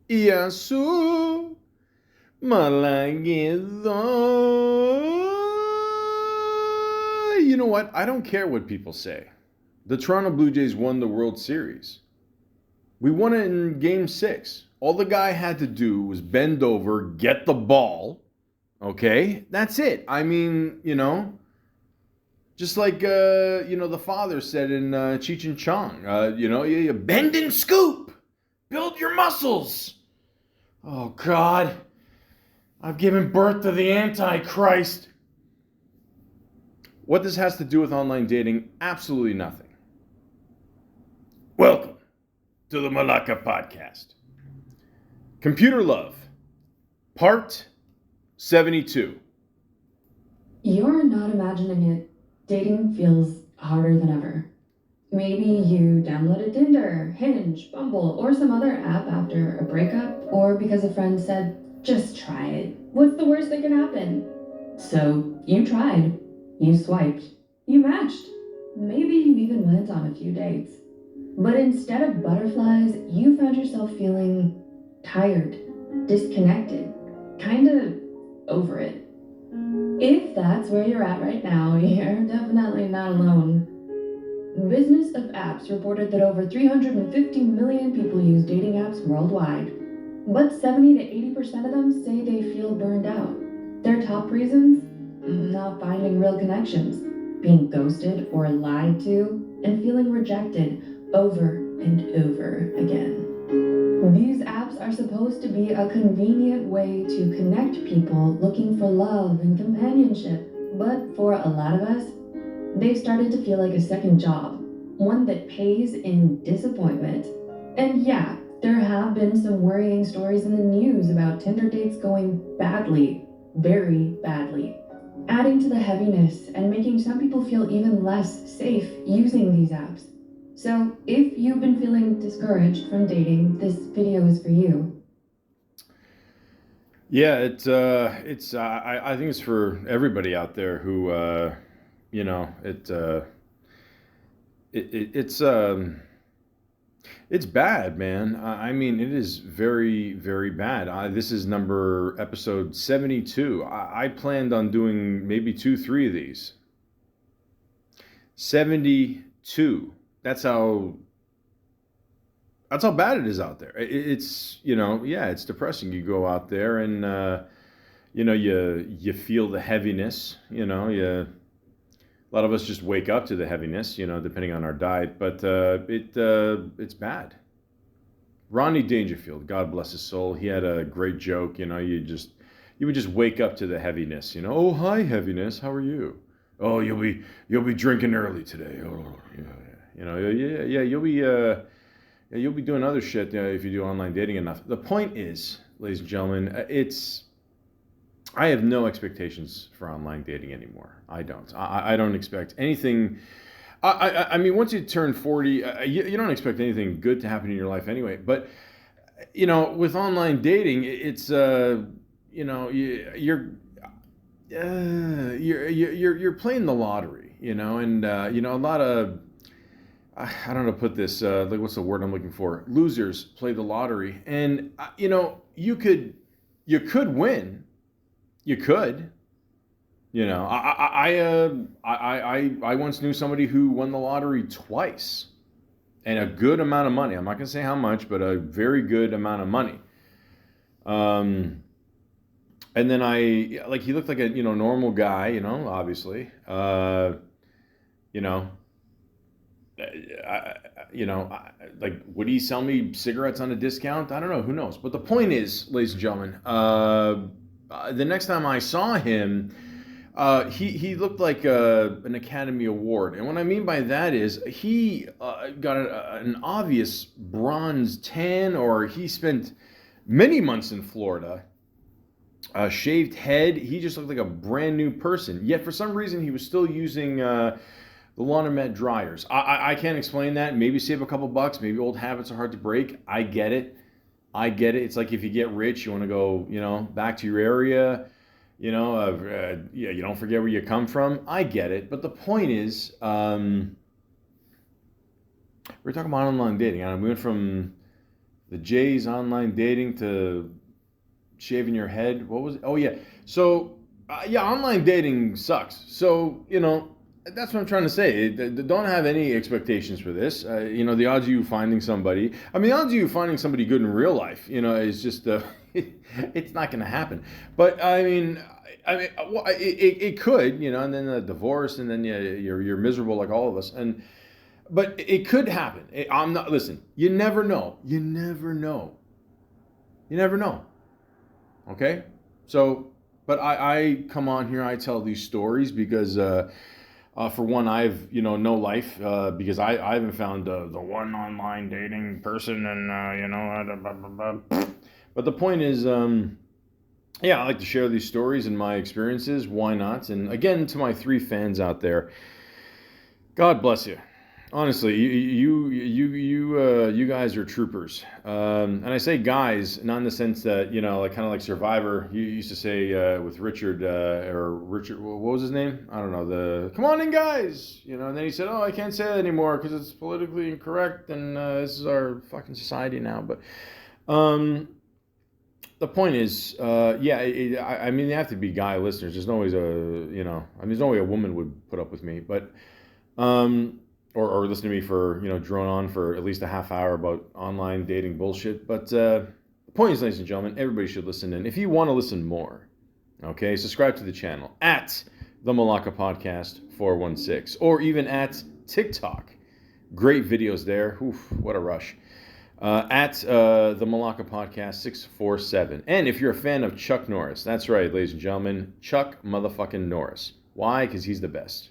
Yasu Malaka. You know what? I don't care what people say. The Toronto Blue Jays won the World Series. We won it in game 6. All the guy had to do was bend over, get the ball. Okay? That's it. I mean, just like, the father said in Cheech and Chong, you bend and scoop. Build your muscles. Oh, God. I've given birth to the Antichrist. What this has to do with online dating? Absolutely nothing. Welcome to the Malaka podcast. Computer Love, Part 72. You're not imagining it. Dating feels harder than ever. Maybe you downloaded Tinder, Hinge, Bumble, or some other app after a breakup, or because a friend said, just try it. What's the worst that can happen? So you tried. You swiped. You matched. Maybe you even went on a few dates. But instead of butterflies, you found yourself feeling tired, disconnected, kinda over it. If that's where you're at right now, you're definitely not alone. Business of Apps reported that over 350 million people use dating apps worldwide, but 70 to 80% of them say they feel burned out. Their top reasons? Not finding real connections, being ghosted or lied to, and feeling rejected over and over again. These apps are supposed to be a convenient way to connect people looking for love and companionship, but for a lot of us, they've started to feel like a second job, one that pays in disappointment. And yeah, there have been some worrying stories in the news about Tinder dates going badly, very badly, adding to the heaviness and making some people feel even less safe using these apps. So, if you've been feeling discouraged from dating, this video is for you. Yeah, I think it's for everybody out there who, you know, it's bad, man. I mean, it is very, very bad. This is episode 72. I planned on doing maybe 2, 3 of these. 72. That's how bad it is out there. It's yeah, it's depressing. You go out there and you feel the heaviness. A lot of us just wake up to the heaviness, depending on our diet. But it's bad. Rodney Dangerfield, God bless his soul, he had a great joke. You would just wake up to the heaviness. Oh, hi, heaviness. How are you? Oh, you'll be drinking early today. Oh, yeah. You'll be doing other shit if you do online dating enough. The point is, ladies and gentlemen, I have no expectations for online dating anymore. I don't. I don't expect anything. I mean, once you turn 40, you don't expect anything good to happen in your life anyway. But with online dating, it's you're playing the lottery, and a lot of I don't know how to put this. Like, what's the word I'm looking for? Losers play the lottery, and you could win. You could. I once knew somebody who won the lottery twice, and a good amount of money. I'm not gonna say how much, but a very good amount of money. And then he looked like a normal guy, obviously. You know, like, would he sell me cigarettes on a discount? I don't know. Who knows? But the point is, ladies and gentlemen, the next time I saw him, he looked like an Academy Award. And what I mean by that is he got an obvious bronze tan, or he spent many months in Florida. Shaved head. He just looked like a brand new person. Yet for some reason he was still using the laundromat dryers. I can't explain that. Maybe save a couple bucks. Maybe old habits are hard to break. I get it. It's like if you get rich, you want to go, back to your area. Yeah, you don't forget where you come from. I get it. But the point is, we're talking about online dating. We went from The J's online dating to shaving your head. What was it? Oh yeah. So yeah, online dating sucks. So that's what I'm trying to say. Don't have any expectations for this. The odds of you finding somebody. I mean, the odds of you finding somebody good in real life, is just it's not going to happen. But it could, and then a divorce, and then you're miserable like all of us, but it could happen. I'm not. Listen, you never know. You never know. You never know. Okay, so but I come on here. I tell these stories because for one, I've no life because I haven't found the one online dating person, and blah, blah, blah. But the point is, yeah, I like to share these stories and my experiences. Why not? And again, to my 3 fans out there, God bless you. Honestly, you guys are troopers, and I say guys not in the sense that like kind of like Survivor. You used to say with Richard or Richard, what was his name? I don't know. The come on in, guys. And then he said, "Oh, I can't say that anymore because it's politically incorrect, and this is our fucking society now." But the point is, yeah, I mean, they have to be guy listeners. There's no way there's no way a woman would put up with me, but. Or listen to me for drone on for at least a half hour about online dating bullshit. But the point is, ladies and gentlemen, everybody should listen in. If you want to listen more, okay, subscribe to the channel at the Malaka Podcast 416 or even at TikTok. Great videos there. Oof, what a rush. At the Malaka Podcast 647. And if you're a fan of Chuck Norris, that's right, ladies and gentlemen, Chuck motherfucking Norris. Why? Because he's the best.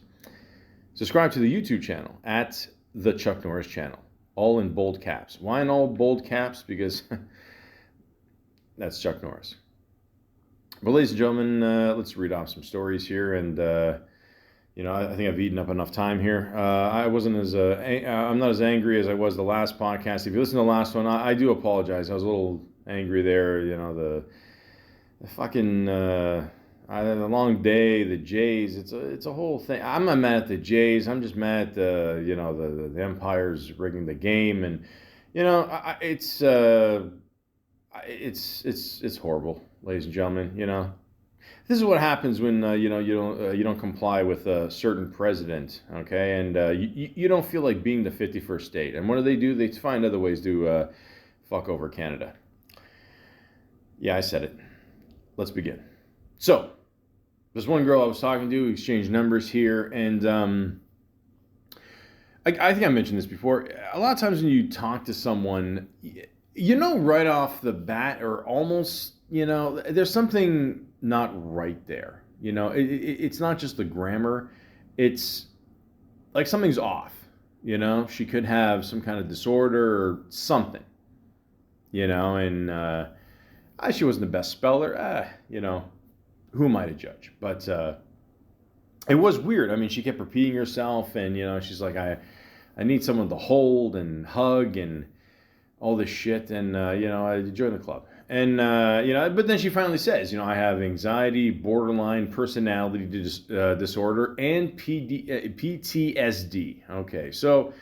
Subscribe to the YouTube channel at the Chuck Norris channel, all in bold caps. Why in all bold caps? Because that's Chuck Norris. But ladies and gentlemen, let's read off some stories here, and I think I've eaten up enough time here. I'm not as angry as I was the last podcast. If you listen to the last one, I do apologize. I was a little angry there. The fucking. The long day, the Jays, it's a whole thing. I'm not mad at the Jays. I'm just mad at the Empire's rigging the game, and it's horrible, ladies and gentlemen. This is what happens when you don't comply with a certain president, okay, and you don't feel like being the 51st state. And what do? They find other ways to fuck over Canada. Yeah, I said it. Let's begin. So. There's one girl I was talking to, exchanged numbers here, and I think I mentioned this before. A lot of times when you talk to someone, right off the bat, or almost, there's something not right there. It's not just the grammar. It's like something's off. She could have some kind of disorder or something. And she wasn't the best speller. Who am I to judge? But it was weird. I mean, she kept repeating herself, and she's like, I need someone to hold and hug and all this shit, and I joined the club, and but then she finally says, I have anxiety, borderline personality disorder, and PTSD. Okay, so.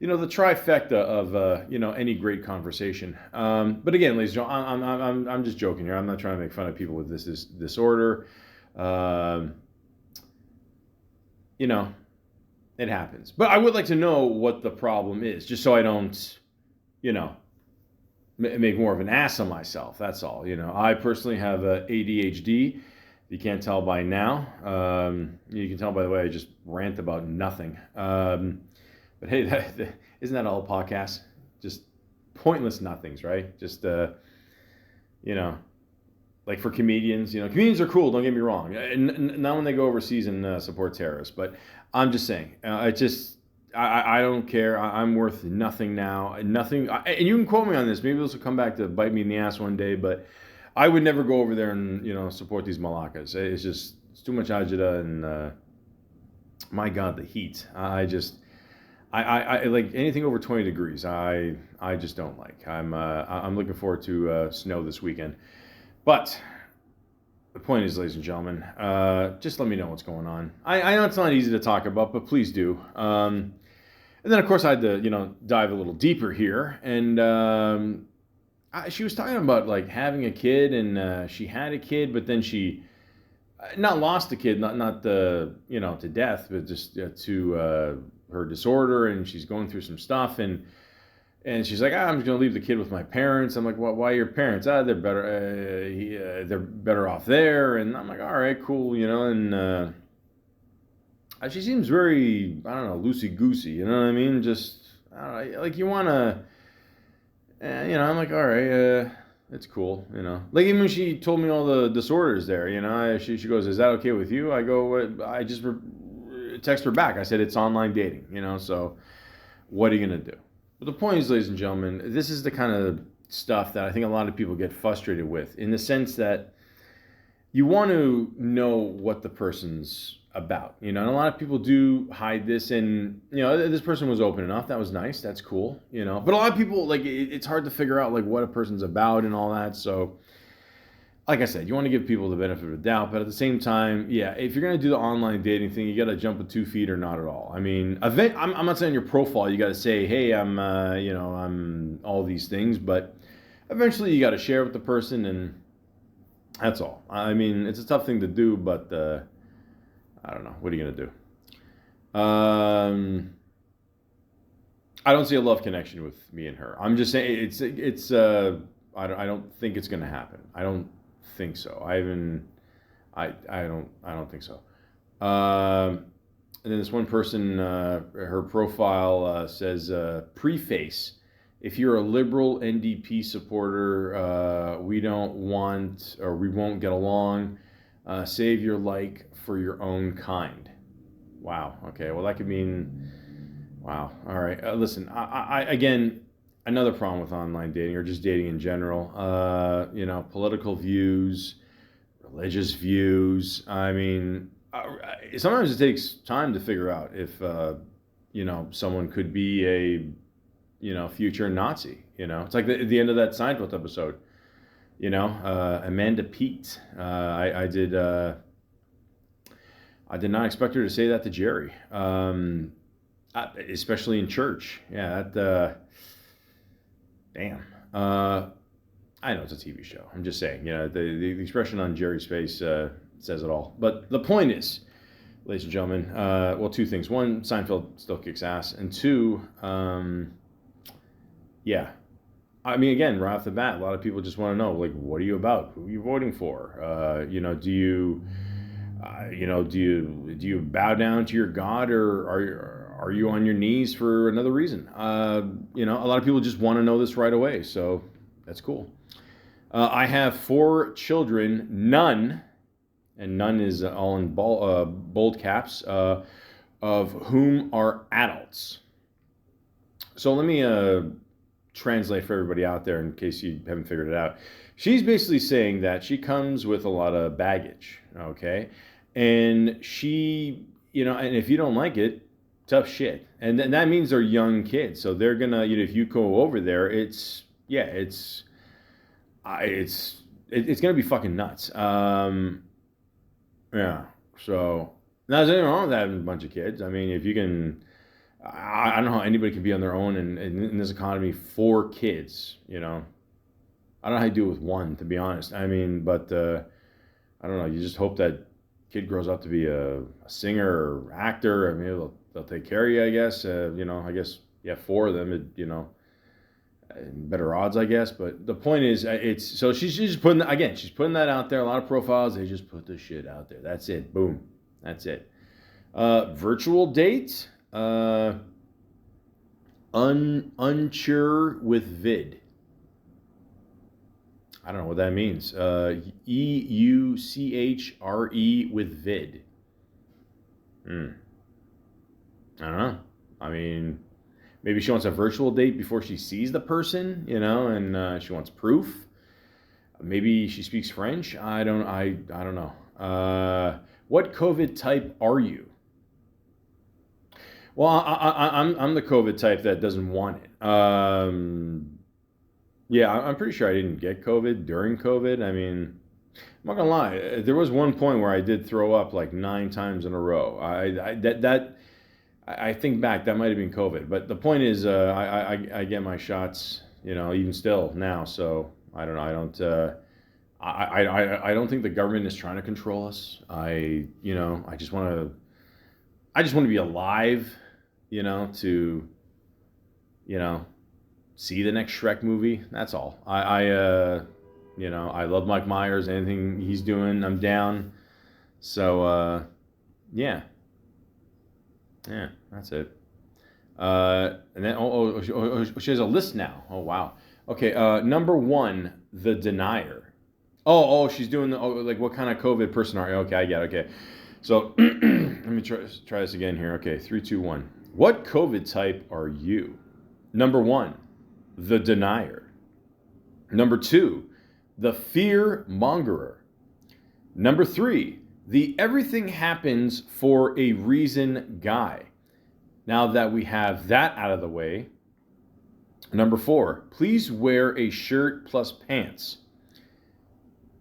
The trifecta of any great conversation. But again, ladies and gentlemen, I'm just joking here. I'm not trying to make fun of people with this disorder. It happens. But I would like to know what the problem is, just so I don't, make more of an ass of myself. That's all. I personally have ADHD. If you can't tell by now, you can tell by the way I just rant about nothing. But hey, isn't that all podcasts? Just pointless nothings, right? Just, like for comedians, comedians are cool, don't get me wrong. Not when they go overseas and support terrorists. But I'm just saying, I don't care. I'm worth nothing now. Nothing. And you can quote me on this. Maybe this will come back to bite me in the ass one day. But I would never go over there and, support these Malakas. It's too much agita. And my God, the heat. I like anything over 20 degrees. I just don't like. I'm looking forward to snow this weekend. But the point is, ladies and gentlemen, just let me know what's going on. I know it's not easy to talk about, but please do. And then, of course, I had to, dive a little deeper here. And she was talking about like having a kid, and she had a kid, but then she not lost a kid, not the to death, but just to her disorder, and she's going through some stuff, and she's like, I'm just gonna leave the kid with my parents. I'm like, well, why your parents? They're better. They're better off there. And I'm like, all right, cool, and she seems very, I don't know, loosey goosey. You know what I mean? Just, I don't know, like you wanna, I'm like, all right, it's cool. Like even when she told me all the disorders there, she goes, is that okay with you? I go, I just text her back. I said it's online dating. So what are you gonna do? But the point is, ladies and gentlemen, this is the kind of stuff that I think a lot of people get frustrated with, in the sense that you want to know what the person's about, and a lot of people do hide this, and this person was open enough. That was nice. That's cool, But a lot of people, like, it's hard to figure out like what a person's about and all that. So, like I said, you want to give people the benefit of the doubt, but at the same time, yeah, if you're going to do the online dating thing, you got to jump with 2 feet or not at all. I mean, I'm not saying your profile, you got to say, hey, I'm all these things, but eventually you got to share with the person, and that's all. I mean, it's a tough thing to do, but I don't know. What are you going to do? I don't see a love connection with me and her. I'm just saying I don't think it's going to happen. I don't think so. I don't think so. And then this one person, her profile says, preface, if you're a liberal NDP supporter, we don't want, or we won't get along. Save your like for your own kind. Wow. Okay. Well, that could mean, wow. All right. Listen, I again, another problem with online dating, or just dating in general, political views, religious views. I mean, sometimes it takes time to figure out if, someone could be a, future Nazi. It's like the end of that Seinfeld episode. Amanda Pete. I did not expect her to say that to Jerry, especially in church. Yeah, that. Damn. I know it's a TV show. I'm just saying, the expression on Jerry's face says it all. But the point is, ladies and gentlemen, well, 2 things. One, Seinfeld still kicks ass. And 2, yeah. I mean, again, right off the bat, a lot of people just want to know, like, what are you about? Who are you voting for? Do you bow down to your God, or are you on your knees for another reason? A lot of people just want to know this right away, so that's cool. I have 4 children, none, and none is all in bold caps, of whom are adults. So let me translate for everybody out there in case you haven't figured it out. She's basically saying that she comes with a lot of baggage, okay? And she, and if you don't like it, tough shit. And that means they're young kids. So they're gonna, if you go over there, it's gonna be fucking nuts. Yeah. So now there's anything wrong with having a bunch of kids. I mean, if you can, I don't know how anybody can be on their own in this economy, 4 kids. I don't know how you do it with 1, to be honest. I mean, but I don't know. You just hope that kid grows up to be a singer or actor. I mean, they'll take care of you, I guess. I guess you have 4 of them. Better odds, I guess. But the point is, so she's just she's putting that out there. A lot of profiles, they just put the shit out there. That's it. Boom. That's it. Virtual date. Unsure with vid. I don't know what that means. EUCHRE with vid. I don't know. I mean, maybe she wants a virtual date before she sees the person, and she wants proof. Maybe she speaks French. I don't know. What COVID type are you? Well, I'm the COVID type that doesn't want it. Yeah, I'm pretty sure I didn't get COVID during COVID. I mean, I'm not gonna lie. There was one point where I did throw up like 9 times in a row. I think back, that might have been COVID. But the point is, I get my shots even still now. So I don't know. I don't. I don't think the government is trying to control us. I just want to. I just want to be alive, to you know see the next Shrek movie. That's all. I love Mike Myers. Anything he's doing, I'm down. So yeah, yeah, that's it. And then she has a list now. Oh wow. Okay, number one, The Denier. She's doing like what kind of COVID person are you? Okay, I get it. Okay, so let me try this again here. Okay, 3, 2, 1. What COVID type are you? Number one, The Denier. Number two, The Fear Mongerer. Number three, The Everything Happens for a Reason guy. Now that we have that out of the way, number four, please wear a shirt plus pants.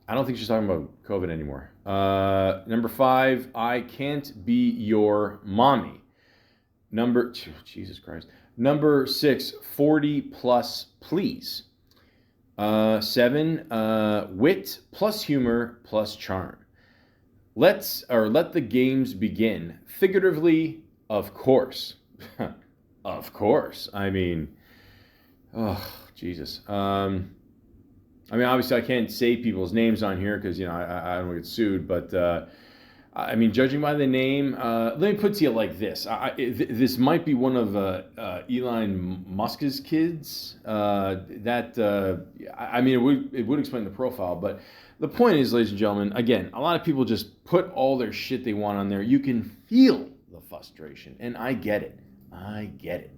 I don't think she's talking about COVID anymore. Number five, I can't be your mommy. Jesus Christ. Number six, 40 plus, please. Seven, wit plus humor plus charm. Let the games begin. Figuratively, of course. Of course. I mean, oh, Jesus. Obviously, I can't say people's names on here because, I don't want to get sued. But, judging by the name, let me put it to you like this. This might be one of Elon Musk's kids. It would explain the profile. But the point is, ladies and gentlemen, again, a lot of people just put all their shit they want on there. You can feel the frustration. And I get it.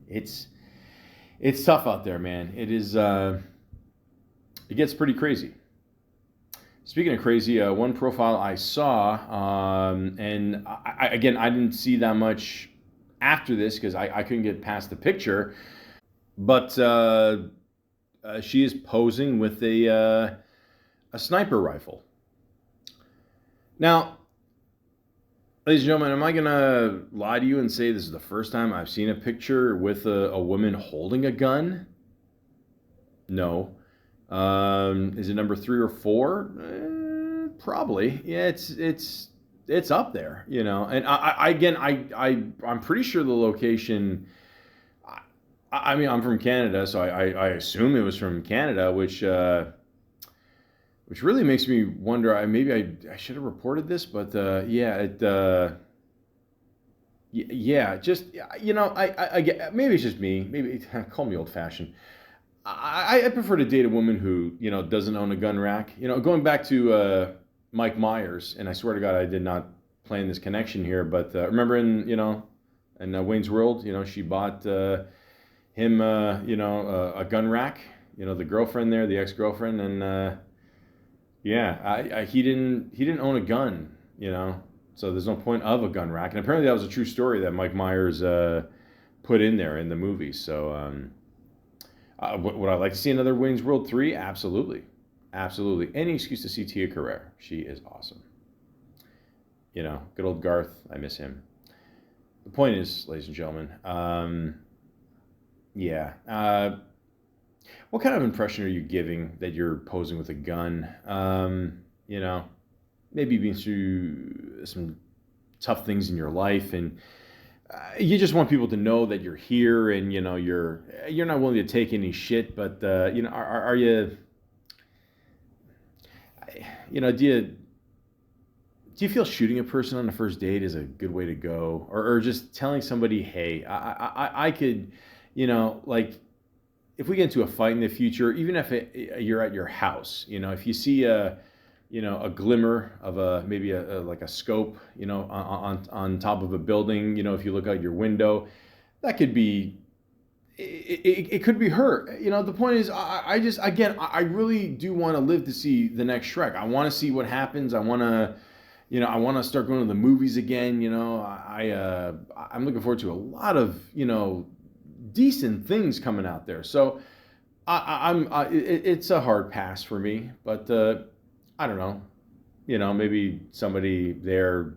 It's tough out there, man. It is... It gets pretty crazy. Speaking of crazy, one profile I saw, and I didn't see that much after this because I couldn't get past the picture, but she is posing with a sniper rifle. Now, ladies and gentlemen, am I going to lie to you and say this is the first time I've seen a picture with a woman holding a gun? No. Is it number 3 or 4? Probably. Yeah, it's up there, And I'm pretty sure the location. I'm from Canada, so I assume it was from Canada, which really makes me wonder. Maybe I should have reported this, but just I get, maybe it's just me. Maybe call me old-fashioned. I prefer to date a woman who, doesn't own a gun rack. Going back to Mike Myers, and I swear to God, I did not plan this connection here, but remember in Wayne's World, she bought him, a gun rack, the girlfriend there, the ex-girlfriend, and he didn't own a gun, so there's no point of a gun rack. And apparently that was a true story that Mike Myers put in there in the movie, so... would I like to see another Wayne's World 3? Absolutely. Absolutely. Any excuse to see Tia Carrere. She is awesome. Good old Garth. I miss him. The point is, ladies and gentlemen, what kind of impression are you giving that you're posing with a gun? Maybe you've been through some tough things in your life and you just want people to know that you're here and you're not willing to take any shit, but are you do you feel shooting a person on the first date is a good way to go, or just telling somebody, hey, I could, like if we get into a fight in the future, even if you're at your house, if you see a glimmer of maybe a scope, on top of a building, if you look out your window, that could be, it could be her. The point is, I really do want to live to see the next Shrek. I want to see what happens. I want to start going to the movies again. I'm looking forward to a lot of, decent things coming out there. So it's a hard pass for me, but, I don't know, maybe somebody there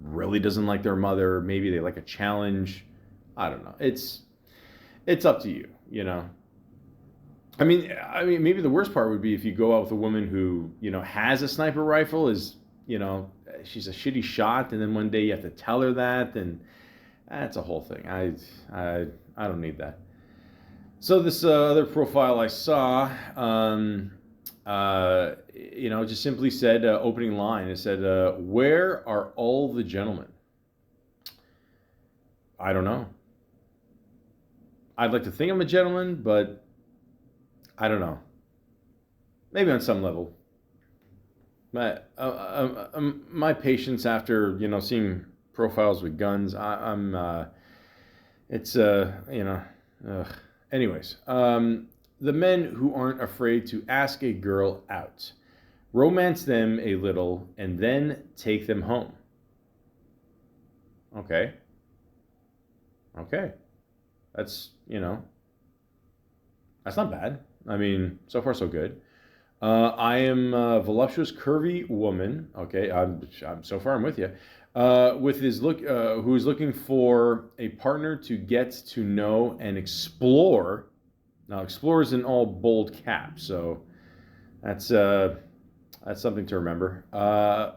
really doesn't like their mother. Maybe they like a challenge. I don't know. It's up to you, I mean, maybe the worst part would be if you go out with a woman who, has a sniper rifle, you know, she's a shitty shot, and then one day you have to tell her that, and that's a whole thing. I don't need that. So this other profile I saw, just simply said, opening line. It said, "Where are all the gentlemen?" I don't know. I'd like to think I'm a gentleman, but I don't know. Maybe on some level. My patience after seeing profiles with guns, it's ugh. Anyways, the men who aren't afraid to ask a girl out, romance them a little, and then take them home. Okay, okay, that's that's not bad. I mean, so far so good. I am a voluptuous, curvy woman. Okay, I'm so far I'm with you. Who is looking for a partner to get to know and explore. Now, explore is in all bold caps, so that's something to remember.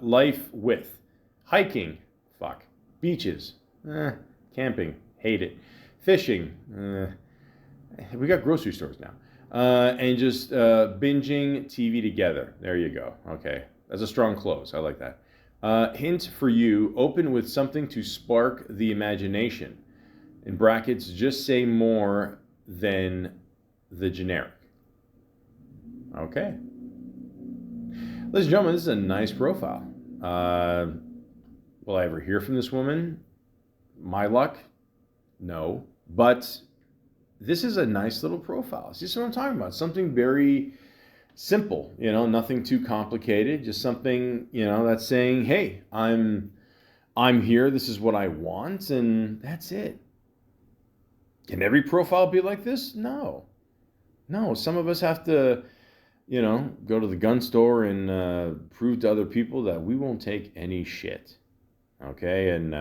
Life with hiking, fuck, beaches, camping, hate it, fishing. We got grocery stores now. And just binging TV together. There you go. Okay. That's a strong close. I like that. Hint for you, open with something to spark the imagination. In brackets, just say more than the generic. Okay. Ladies and gentlemen, this is a nice profile. Will I ever hear from this woman? My luck? No. But this is a nice little profile. See what I'm talking about? Something very simple, nothing too complicated. Just something, that's saying, "Hey, I'm here. This is what I want," and that's it. Can every profile be like this? No. No, some of us have to, go to the gun store and prove to other people that we won't take any shit. Okay? And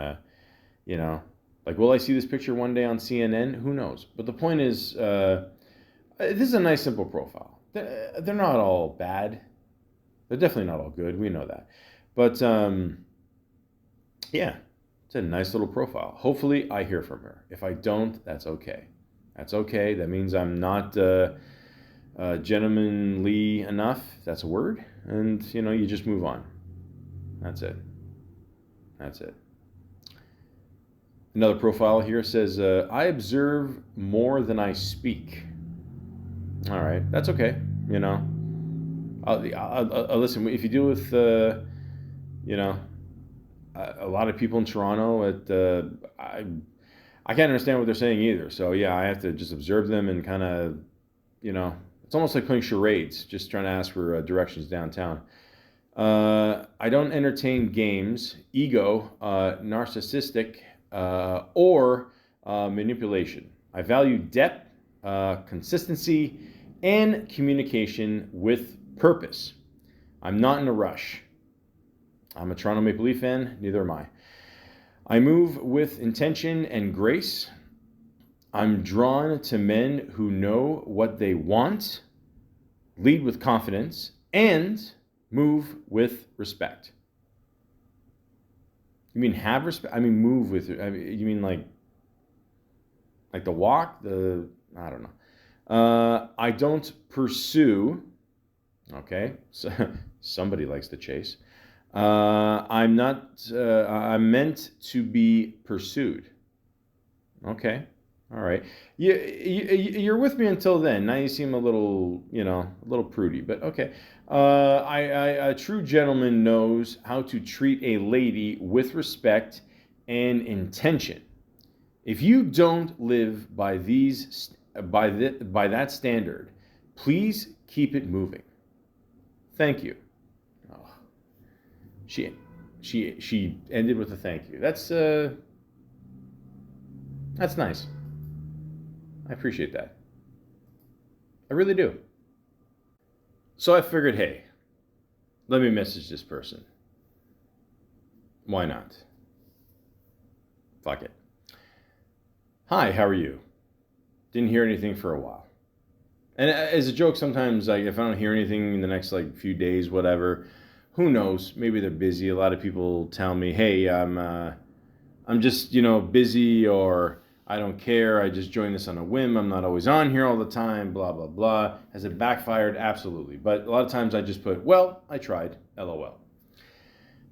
like, will I see this picture one day on CNN? Who knows? But the point is, this is a nice, simple profile. They're not all bad. They're definitely not all good. We know that. But, yeah, it's a nice little profile. Hopefully, I hear from her. If I don't, that's okay. That's okay. That means I'm not gentlemanly enough. If that's a word. And, you just move on. That's it. That's it. Another profile here says, "I observe more than I speak." All right, that's okay. I'll listen. If you deal with, a lot of people in Toronto, I can't understand what they're saying either. So yeah, I have to just observe them and kind of, it's almost like playing charades, just trying to ask for directions downtown. I don't entertain games, ego, narcissistic, or manipulation. I value depth, consistency, and communication with purpose. I'm not in a rush. I'm a Toronto Maple Leaf fan, neither am I. I move with intention and grace. I'm drawn to men who know what they want, lead with confidence, and move with respect. You mean have respect? I mean move with. You mean like the walk? I don't know. I don't pursue. Okay, so somebody likes to chase. I'm not. I'm meant to be pursued. Okay, all right. You're with me until then. Now you seem a little, a little prudy, but okay. A true gentleman knows how to treat a lady with respect and intention. If you don't live by by that standard, please keep it moving. Thank you. Oh, she ended with a thank you. That's nice. I appreciate that. I really do. So I figured, hey, let me message this person. Why not? Fuck it. Hi, how are you? Didn't hear anything for a while. And as a joke, sometimes like if I don't hear anything in the next like few days, whatever, who knows? Maybe they're busy. A lot of people tell me, "Hey, I'm just busy," or "I don't care. I just joined this on a whim. I'm not always on here all the time." Blah blah blah. Has it backfired? Absolutely. But a lot of times I just put, "Well, I tried." LOL.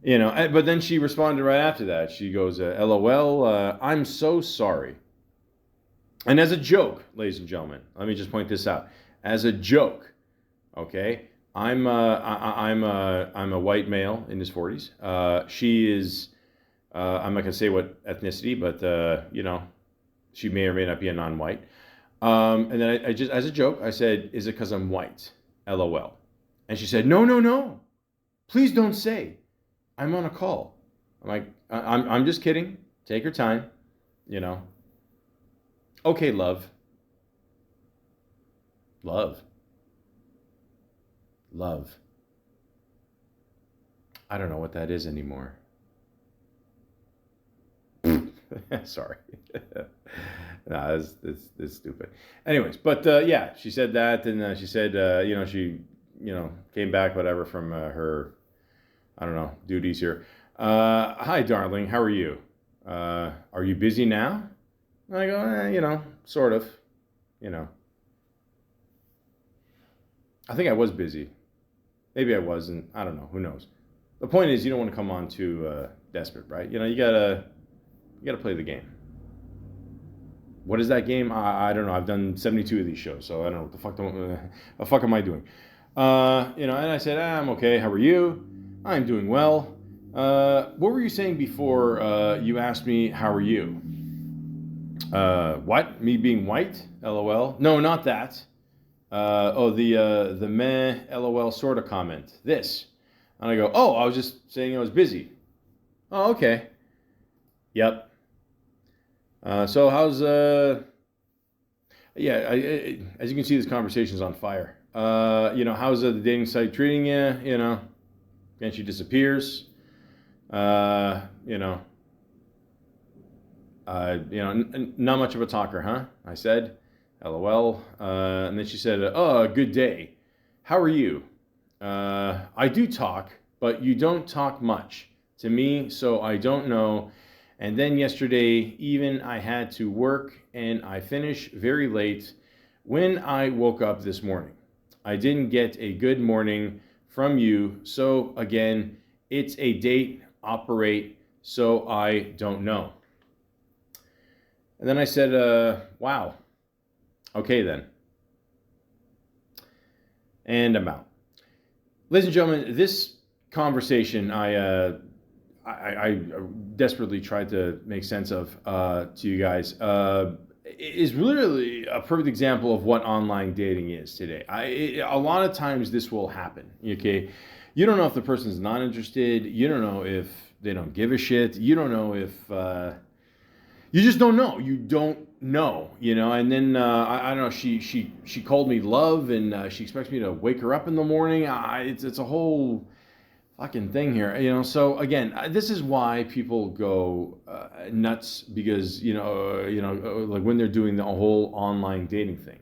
But then she responded right after that. She goes, "LOL. I'm so sorry." And as a joke, ladies and gentlemen, let me just point this out. As a joke, okay, I'm a white male in his 40s. She is. I'm not gonna say what ethnicity, but she may or may not be a non-white. And then I just, as a joke, I said, "Is it because I'm white?" LOL. And she said, "No, no, no. Please don't say. I'm on a call." I'm like, I'm just kidding. Take your time. You know. Okay, love. Love. Love. I don't know what that is anymore. Sorry. No, this stupid. Anyways, but yeah, she said that, and she said, she, came back, whatever, from her, I don't know, duties here. Hi, darling, how are you? Are you busy now? And I go, sort of, you know. I think I was busy. Maybe I wasn't. I don't know. Who knows? The point is, you don't want to come on too desperate, right? You gotta play the game. What is that game? I don't know. I've done 72 of these shows, so I don't know what the fuck am I doing. And I said, I'm okay. How are you? I'm doing well. What were you saying before you asked me how are you? What? Me being white? LOL. No, not that. The meh LOL sort of comment. This. And I go, oh, I was just saying I was busy. Oh, okay. Yep. So how's yeah, as you can see, this conversation's on fire. How's the dating site treating you? And she disappears. Uh, you know, not much of a talker, huh? I said, LOL. And then she said, oh, good day. How are you? I do talk, but you don't talk much to me, so I don't know. And then yesterday, even I had to work and I finished very late when I woke up this morning. I didn't get a good morning from you, so again, it's a date, operate, so I don't know. And then I said, wow, okay then. And I'm out. Ladies and gentlemen, this conversation I desperately tried to make sense of to you guys is literally a perfect example of what online dating is today. A lot of times this will happen. Okay, you don't know if the person's not interested. You don't know if they don't give a shit. You don't know if you just don't know. You don't know, And then I don't know. She called me love, and she expects me to wake her up in the morning. It's a whole fucking thing here, So again, this is why people go nuts because like when they're doing the whole online dating thing.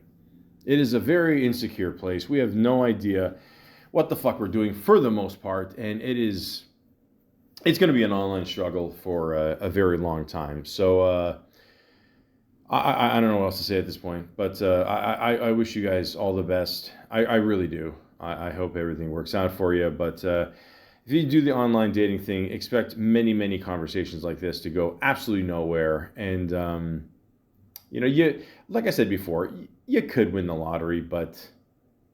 It is a very insecure place. We have no idea what the fuck we're doing for the most part, and it's going to be an online struggle for a very long time. So I don't know what else to say at this point, but I wish you guys all the best. I really do. I hope everything works out for you, but if you do the online dating thing, expect many, many conversations like this to go absolutely nowhere. And, like I said before, you could win the lottery, but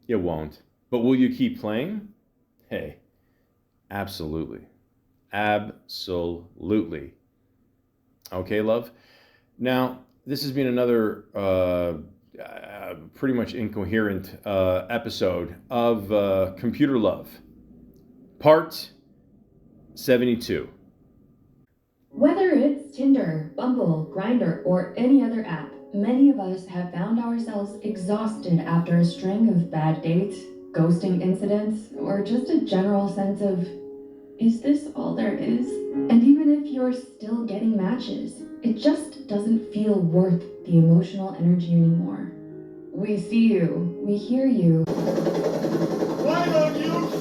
you won't. But will you keep playing? Hey, absolutely. Absolutely. Okay, love? Now, this has been another pretty much incoherent episode of Computer Love. Part 72. Whether it's Tinder, Bumble, Grindr, or any other app, many of us have found ourselves exhausted after a string of bad dates, ghosting incidents, or just a general sense of, is this all there is? And even if you're still getting matches, it just doesn't feel worth the emotional energy anymore. We see you. We hear you. Why don't you